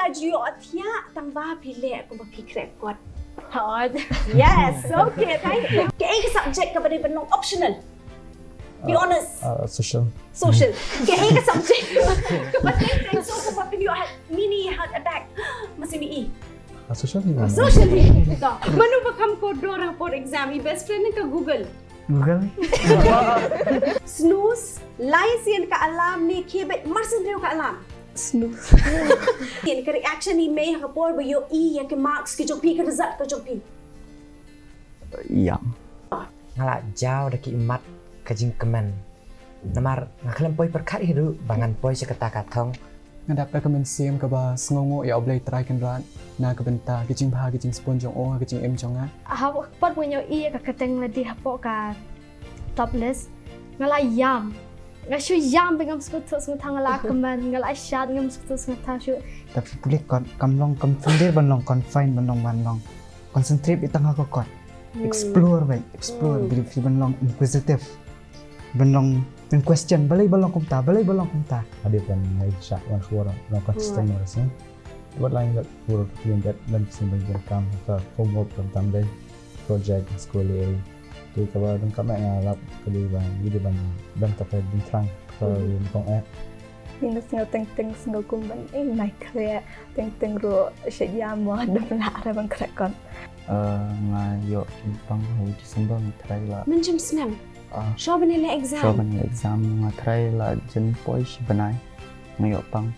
baju tiap tambah pilih aku bagi krep kuat. Yes, okay, thank you. Cái subject kepada benong optional. Be honest. Social. Social. Cái subject kepada yang so aku bagi you mini heart attack. Masih ni. Social ni mana? Social ni. Manu bakam ko orang for exam. I best friend ni ke Google. Google. Snooze, lain sian ka alam ni kibet marsin rio ka alam. Snooze. Sian ka reaction ni may kapor ba yo yang ke marks ke jong pi ke result ke jong pi. Yang. Ngala jauh daki imat kajing kemen. Namar ngaklem poi perkat hidu bangan poi sekata katong. Ngadap recommend sim ke ba sengongo ya oblay try kan ran na ke benta kajing bah kajing spon jong o kajing em jong a. Hawak pot punya ka keteng ladi hapok ka top list ngala yam. Ngasyu yam bengam skutu ngutang ngala kemen ngala syat ngam skutu ngutang syu. Tapi boleh kamlong kamfundir banlong confine banlong concentrate itang ako kot. Explore baik, explore bila banlong inquisitive. Banlong pen question balai balong kumta. Ada kan Aisyah wan suara no customer sih. Buat lain kat pura yang kat dan sebagai kam atau homework tentang day project sekolah. Jadi kalau dengan kami ngalap kali bang, jadi bang dan tapi di terang kalau yang kong Minus nga teng singo kumban my career teng ro siya mo ada pala bang krakon. Ngayo kyrpang hu December try la. Menjem senang. Show benele exam. Show benele exam try la jen poi si benai. Ngayo pang